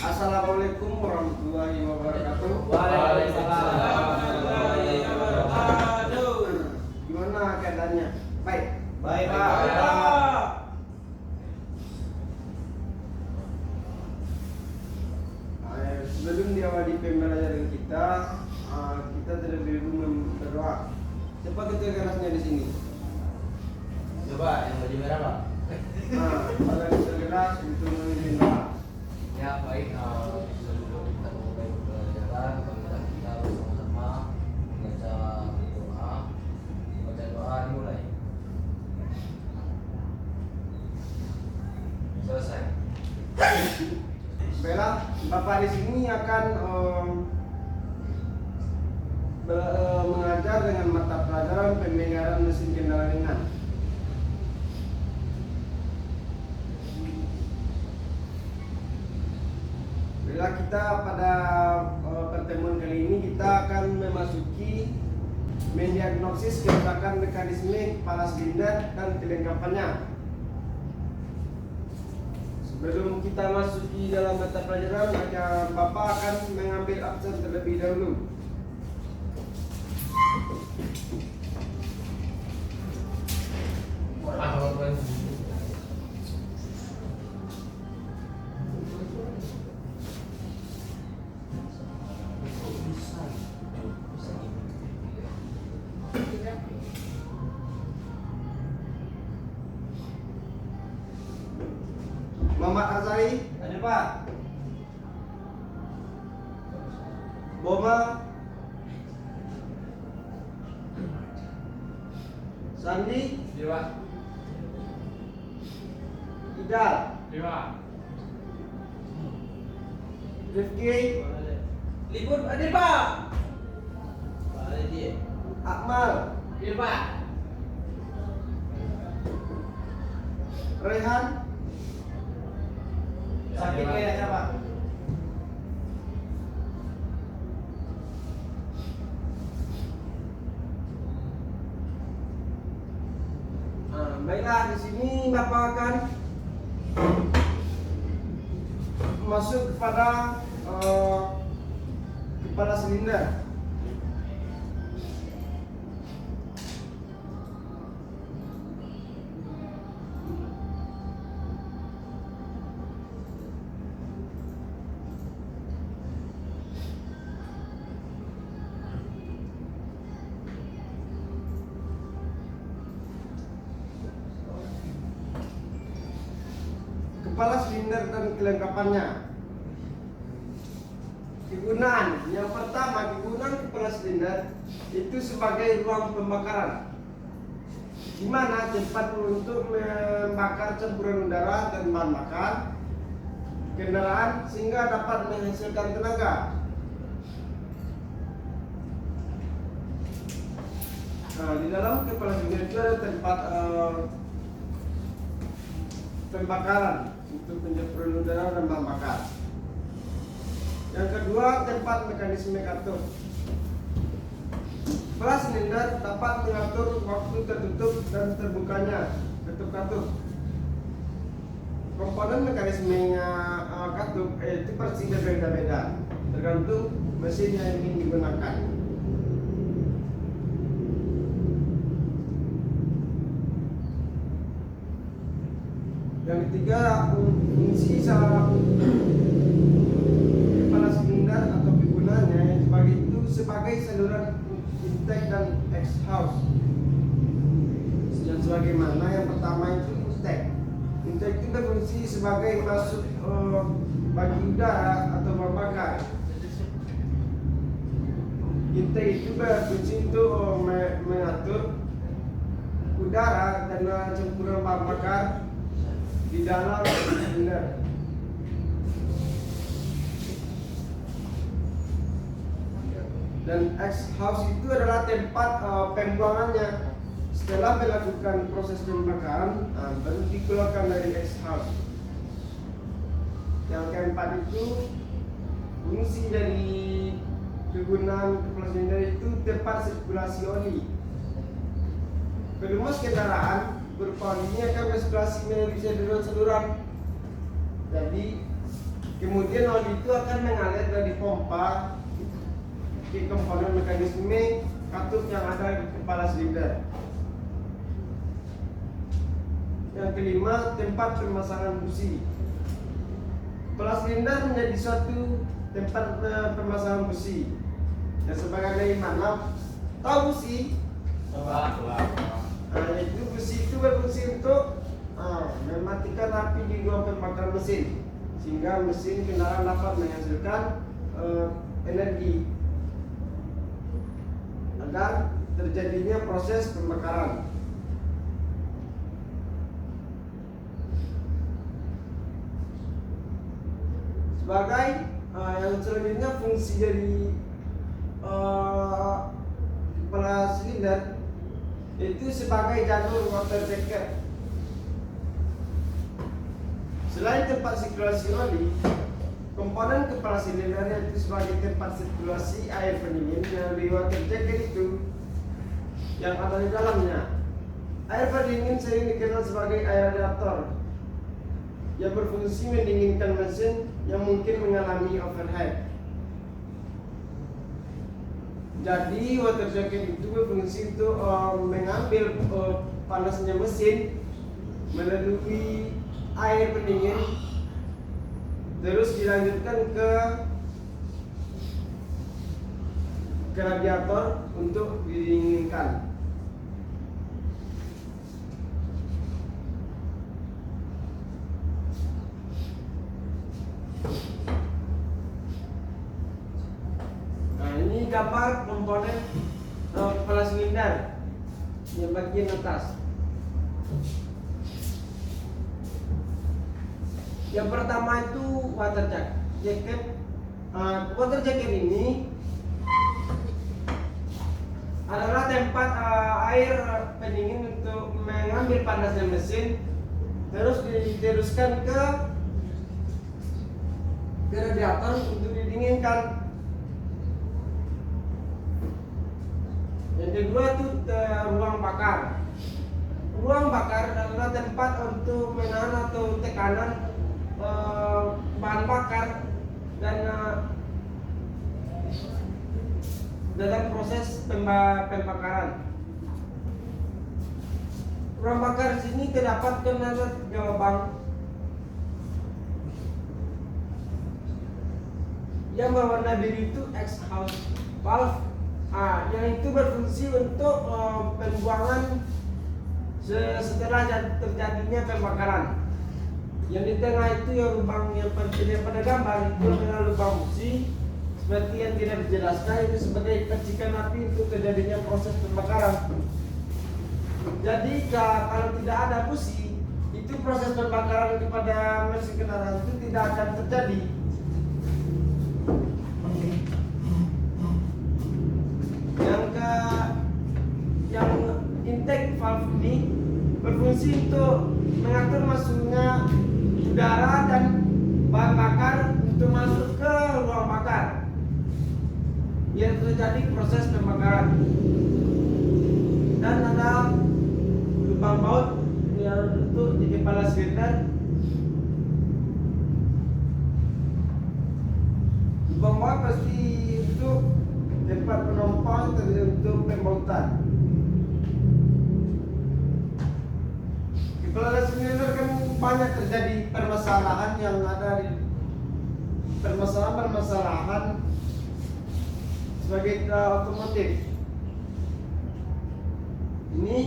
Assalamualaikum warahmatullahi wabarakatuh. Waalaikumsalam warahmatullahi wabarakatuh. Gimana keadaannya? Baik. Baik, Pak. Sebelum diawali pembelajaran kita, kita terlebih dahulu berdoa. Siapa ketua kerasnya di sini? Coba yang baju merah, Pak. Pada ketua keras itu memimpin doa. Ya, baik. Sebelum kita mulai pembelajaran, marilah kita bersama-sama membaca doa. Baca doa dimulai. Selesai. Baiklah, Bapak di sini akan mengajar dengan mata pelajaran pemeliharaan mesin kendaraan ringan. Bila kita pada pertemuan kali ini kita akan memasuki mendiagnosis kerusakan mekanisme kepala silinder dan kelengkapannya. Sebelum kita masuk di dalam mata pelajaran, maka Bapak akan mengambil absen terlebih dahulu. Muhammad Azari, Ada, Pak. Boma, Sandi, Iya, Pak. Idal, Iya, Pak. Rifki, Libur ada, Pak. Pak ada dia. Akmal, Iya, Pak. Rehan, Sakit kayaknya, Pak. Baiklah, di sini Bapak akan masuk kepada kepala silinder. Kepala silinder dan kelengkapannya. Kegunaan yang pertama, kegunaan kepala silinder itu sebagai ruang pembakaran, di mana tempat untuk membakar campuran udara dan bahan bakar kendaraan sehingga dapat menghasilkan tenaga. Nah, di dalam kepala silinder itu ada tempat pembakaran untuk pencampuran udara dan bahan bakar. Yang kedua, tempat mekanisme katup. Kepala silinder dapat mengatur waktu tertutup dan terbukanya katup-katup. Komponen mekanismenya katup itu pasti berbeda-beda, tergantung mesin yang ingin digunakan. Yang ketiga, fungsi kepala silinder atau kegunaannya sebagai saluran intake dan exhaust. Yang sebagaimana yang pertama itu intake. Intake itu berfungsi sebagai masuk bagi udara atau bahan bakar. Intake itu berfungsi untuk mengatur udara dan campuran bahan bakar di dalam silinder. Dan exhaust itu adalah tempat pembuangannya. Setelah melakukan proses pembakaran, baru dikeluarkan dari exhaust. Yang keempat itu, fungsi dari kegunaan kepala silinder itu tempat sirkulasi oli. Pelumas kendaraan berupa oli ini akan bersirkulasi melalui saluran-saluran. Jadi Kemudian oli itu akan mengalir dari pompa ke komponen mekanisme katup yang ada di kepala silinder. Yang kelima, tempat pemasangan busi. Kepala silinder menjadi suatu tempat pemasangan busi. Dan sebagaimana tahu busi, itu busi itu berfungsi untuk mematikan api di ruang pembakaran mesin, sehingga mesin kendaraan dapat menghasilkan energi agar terjadinya proses pembakaran. Sebagai yang selanjutnya, fungsi dari kepala silinder itu sebagai jalur water jacket. Selain tempat sirkulasi oli, komponen kepala silinder itu sebagai tempat sirkulasi air pendingin yang di water jacket itu yang ada di dalamnya. Air pendingin sering dikenal sebagai air radiator yang berfungsi mendinginkan mesin yang mungkin mengalami overheat. Jadi water jacket itu berfungsi untuk mengambil panasnya mesin melalui air pendingin, terus dilanjutkan ke radiator untuk didinginkan. Nah, ini gambar komponen kepala silinder yang bagian atas. Yang pertama itu water jacket. Water jacket ini adalah tempat air pendingin untuk mengambil panasnya mesin, terus diteruskan ke radiator untuk didinginkan. Yang kedua itu ruang bakar. Ruang bakar adalah tempat untuk menahan atau tekanan bahan bakar dan dalam proses pembakaran. Ruang bakar di sini terdapat ada 3 lubang yang berwarna biru itu exhaust valve, yang itu berfungsi untuk pembuangan setelah terjadinya pembakaran. Yang di tengah itu yang lubang yang pada gambar itu adalah lubang busi, seperti yang tidak dijelaskan, itu sebagai percikan api untuk terjadinya proses pembakaran. Jadi kalau tidak ada busi, itu proses pembakaran kepada mesin kendaraan itu tidak akan terjadi. Yang intake valve ini berfungsi untuk mengatur masuknya udara dan bahan bakar untuk masuk ke ruang bakar yang terjadi proses pembakaran. Dan ada lubang baut yang untuk di kepala silinder. Lubang baut pasti untuk tempat penumpang untuk pembautan. Kepala silinder kan banyak terjadi permasalahan yang ada di permasalahan sebagai otomotif. Ini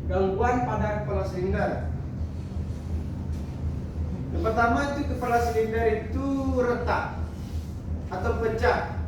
gangguan pada kepala silinder. Yang pertama itu kepala silinder itu retak atau pecah.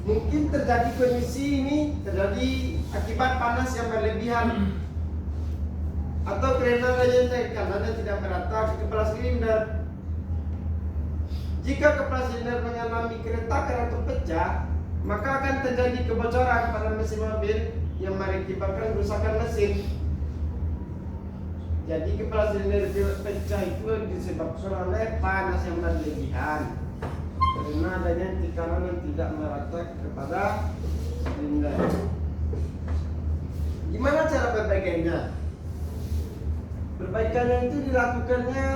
Mungkin terjadi kondisi ini terjadi akibat panas yang berlebihan atau karena daya tekanan yang tidak merata di kepala silinder. Jika kepala silinder mengalami keretakan atau pecah, maka akan terjadi kebocoran pada mesin mobil yang mengakibatkan kerusakan mesin. Jadi kepala silinder pecah itu disebabkan oleh panas yang berlebihan karena adanya tekanan yang tidak merata kepada silinder. Gimana cara perbaikannya? Perbaikannya itu dilakukannya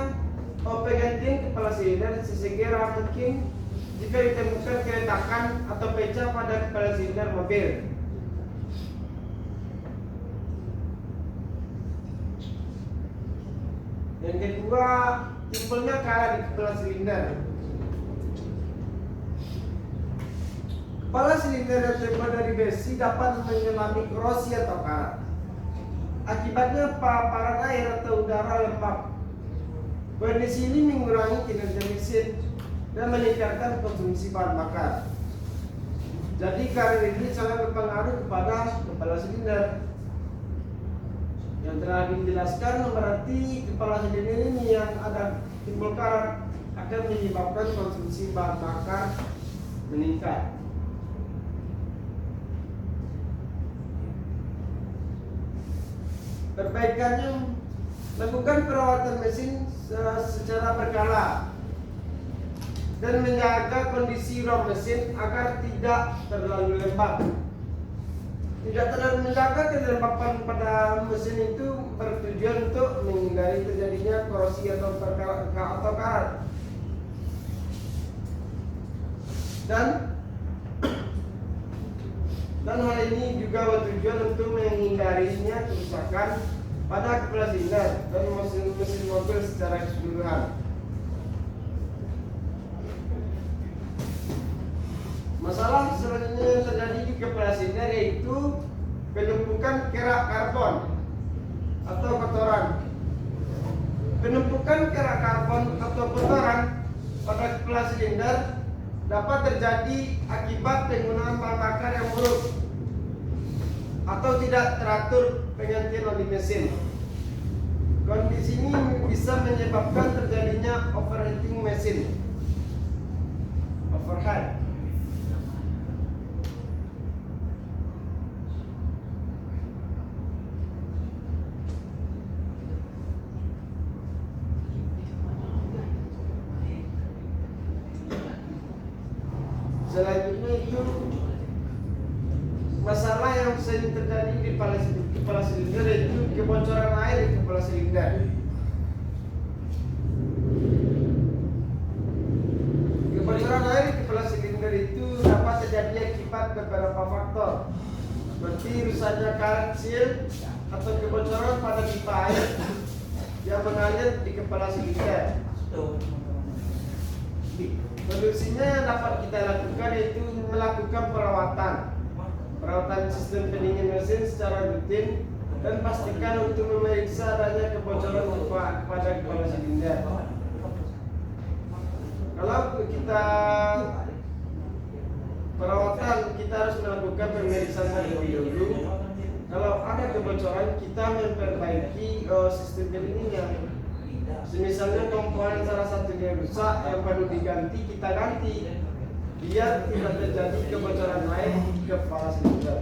penggantian kepala silinder sesegera mungkin jika ditemukan keretakan atau pecah pada kepala silinder mobil. Yang kedua, timbulnya karat di kepala silinder. Kepala silinder yang terbuat dari besi dapat mengalami korosi atau karat. Akibatnya paparan air atau udara lembab. Kondisi ini mengurangi kinerja mesin dan meningkatkan konsumsi bahan bakar. Jadi karat ini sangat berpengaruh kepada kepala silinder. Yang telah dijelaskan berarti kepala silinder ini yang ada timbul karat akan menyebabkan konsumsi bahan bakar meningkat. Perbaikannya lakukan perawatan mesin secara berkala dan menjaga kondisi ruang mesin agar tidak terlalu lembab. Tidak terlalu menjaga kelembapan pada mesin itu bertujuan untuk menghindari terjadinya korosi atau karat. Dan hal ini juga bertujuan untuk menghindarinya kerusakan pada kepala silinder dan mesin mobil secara keseluruhan. Masalah selanjutnya yang terjadi di kepala silinder yaitu penumpukan kerak karbon atau kotoran. Penumpukan kerak karbon atau kotoran pada kepala silinder dapat terjadi akibat penggunaan bahan bakar yang buruk atau tidak teratur penggantian oli mesin. Kondisi ini bisa menyebabkan terjadinya overheating mesin. Overheat. Selanjutnya itu masalah yang sering terjadi di kepala silinder itu kebocoran air di kepala silinder. Kebocoran air di kepala silinder itu dapat terjadi akibat beberapa faktor, seperti rusaknya karet seal atau kebocoran pada pipa air yang mengalir di kepala silinder. Solusinya yang dapat kita lakukan yaitu melakukan perawatan sistem pendingin mesin secara rutin dan pastikan untuk memeriksa adanya kebocoran pada kepala silinder. Kalau kita perawatan, kita harus melakukan pemeriksaan terlebih dahulu. Kalau ada kebocoran, kita memperbaiki sistem pendinginnya. Misalnya komponen salah satunya rusak, yang perlu diganti kita ganti biar tidak terjadi kebocoran air di kepala silinder.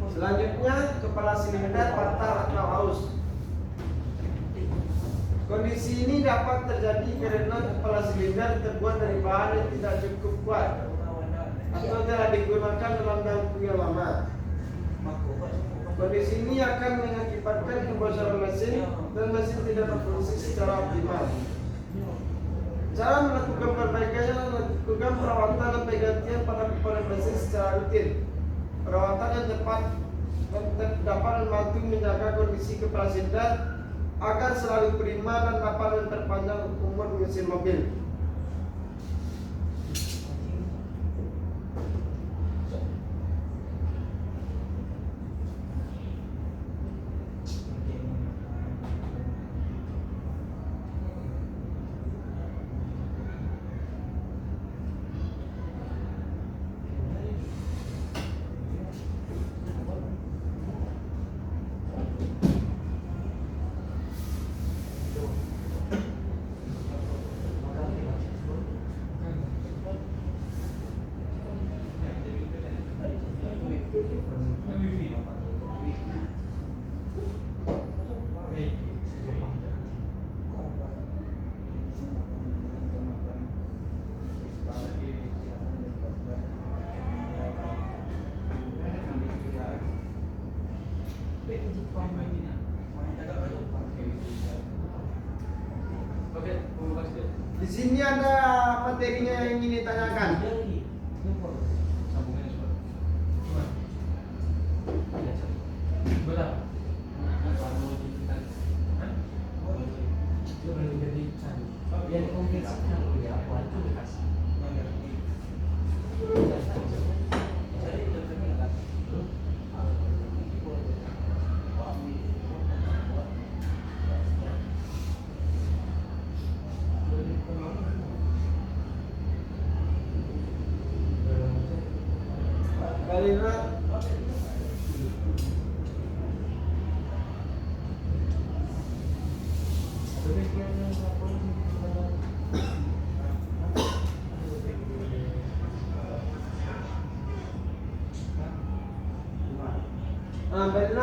Selanjutnya kepala silinder patah atau haus. Kondisi ini dapat terjadi karena kepala silinder terbuat dari bahan yang tidak cukup kuat atau telah digunakan dalam waktu yang lama. Kondisi ini akan mengakibatkan kebocoran mesin dan mesin tidak berfungsi secara optimal. Cara melakukan perbaikannya melakukan perawatan dan penggantian pada komponen mesin secara rutin. Perawatan yang tepat dapat membantu menjaga kondisi kepala silinder agar selalu prima dan dapat memperpanjang umur mesin mobil. Di sini ada materinya yang ingin ditanyakan. Karena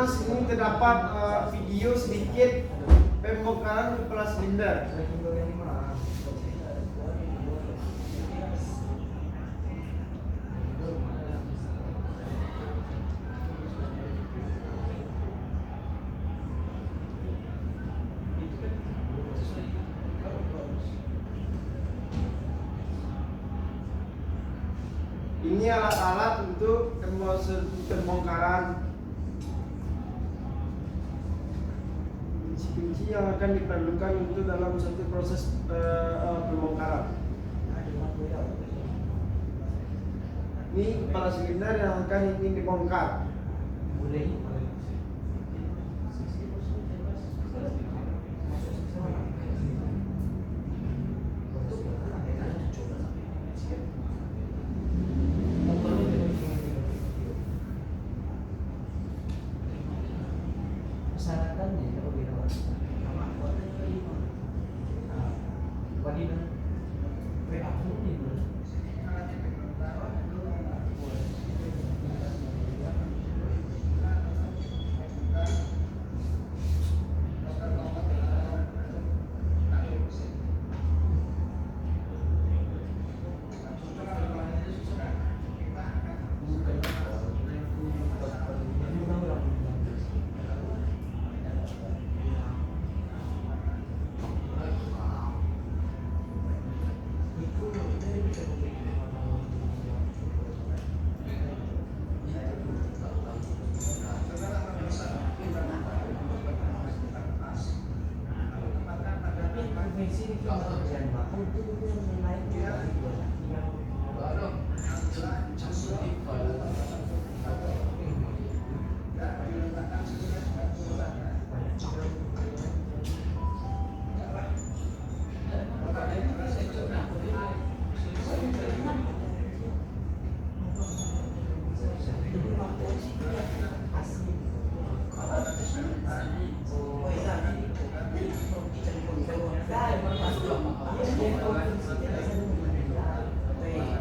Karena sini terdapat video sedikit pembongkaran kepala silinder. Ini alat-alat untuk pembongkaran kunci yang akan diperlukan untuk dalam satu proses pembongkaran. Ini kepala silinder yang akan ingin dibongkar.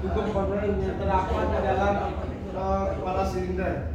Itu komponen yang terdapat di dalam kepala silinder.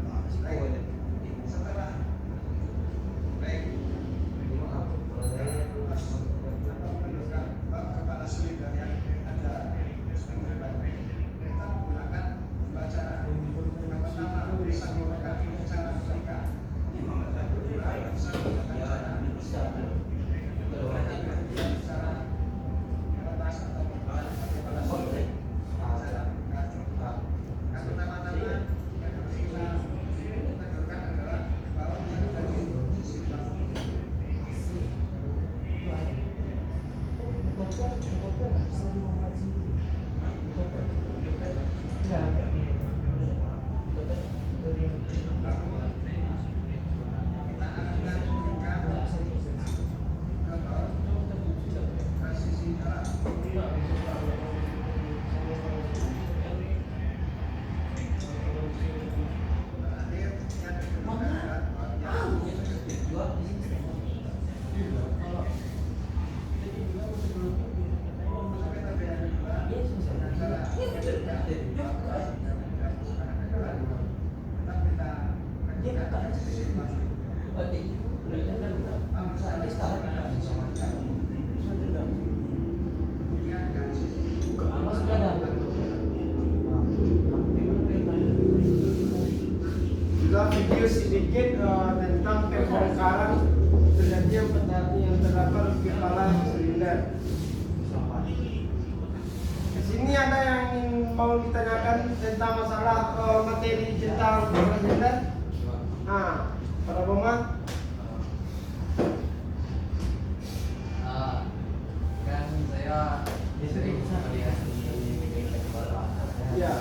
Juga video sedikit tentang pembongkaran kejadian yang terdapat di kepala silinder. Di sini ada yang mau ditanyakan tentang masalah materi tentang kepala silinder. Nah, para Boma. Kan saya sering melihat di media kepala. Ya.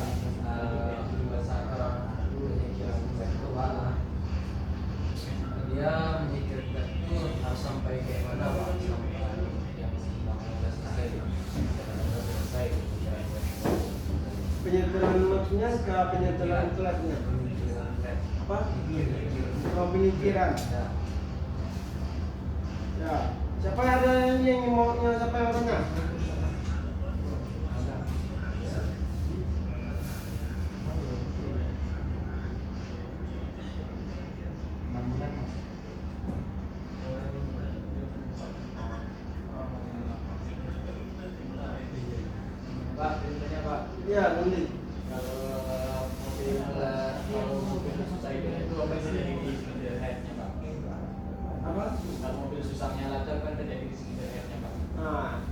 Dia memikirkan itu harus sampai kayak mana Pak, sampai yang sudah selesai. Penyetelan maksudnya ke penyetelan tulasnya. Apa? Oh, penyikiran. Ya. Siapa ada yang maunya? Siapa yang tanya? Pak, perintahnya Pak. Ya, nanti. Kalau mobil susah itu apa yang terjadi di cylinder headnya Pak? Apa? Kalau mobil susah nyala itu apa yang terjadi di cylinder headnya Pak? Nah.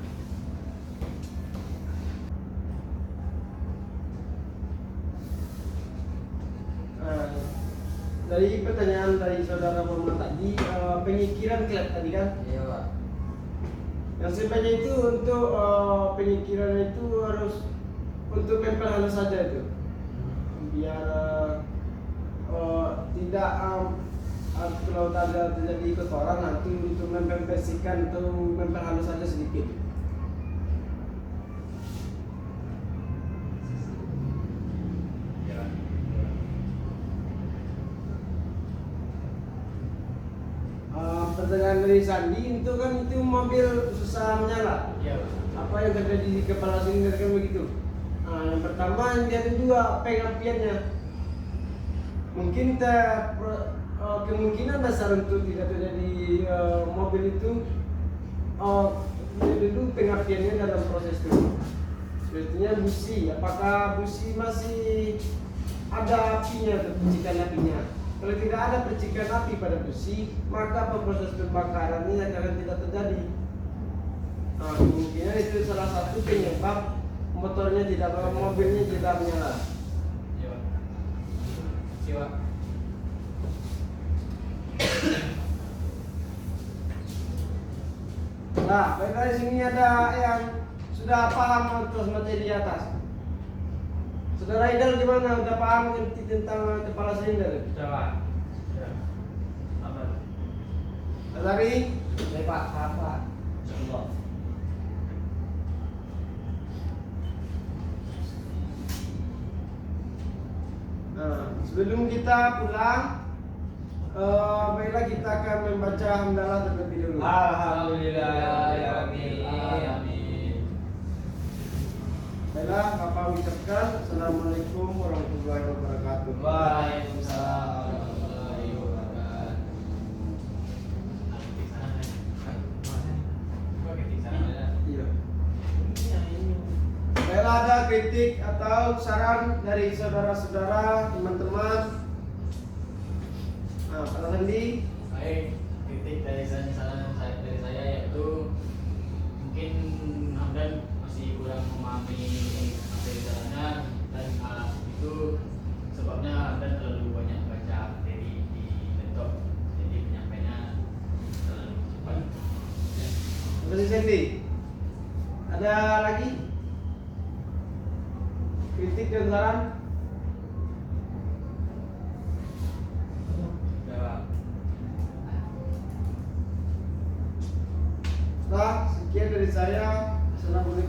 Nah, dari pertanyaan dari saudara Boma tadi, penyikiran klep tadi kan? Iya Pak. Yang sebenarnya itu untuk penyikiran itu harus untuk tempel halus saja itu, biar tidak kalau ada terjadi kotoran nanti untuk membersihkan atau memperhalus saja sedikit. Pertanyaan dari Sandi itu kan itu mobil susah menyala. Iya. Apa yang terjadi di kepala silinder kan begitu. Nah, yang pertama yang dia ada dua pengapiannya. Mungkin kemungkinan dasar untuk tidak terjadi mobil itu dulu pengapiannya dalam proses dulu. Sepertinya busi, apakah busi masih ada apinya atau percikan apinya? Kalau tidak ada percikan api pada busi, maka proses pembakarannya akan tidak terjadi. Nah, kemungkinan itu salah satu penyebab motornya tidak, mobilnya tidak menyala. Iya. Iya. Nah, baik dari sini ada yang sudah paham untuk materi di atas. Saudara Idal gimana? Udah paham ngerti tentang kepala silinder? Sudah Pak. Sudah. Aman. Dari Baik Pak, apa? Insyaallah. Nah, sebelum kita pulang, baiklah kita akan membaca hamdalah terlebih dulu. Alhamdulillah ya Rabbil alamin. Baiklah, Bapak ucapkan Assalamualaikum warahmatullahi wabarakatuh. Waalaikumsalam warahmatullahi wabarakatuh. Iya. Baiklah, ada kritik atau saran dari saudara-saudara, teman-teman. Nah, Pak Sandi. Baik, kritik dari saya yaitu mungkin Hamdan masih kurang memahami materi jalannya dan itu sebabnya Hamdan terlalu banyak baca materi di laptop, jadi penyampaiannya terlalu cepat. Terima kasih Sandy. Ada lagi kritik dan saran? Ya, Nah, sekian dari saya. Assalamualaikum.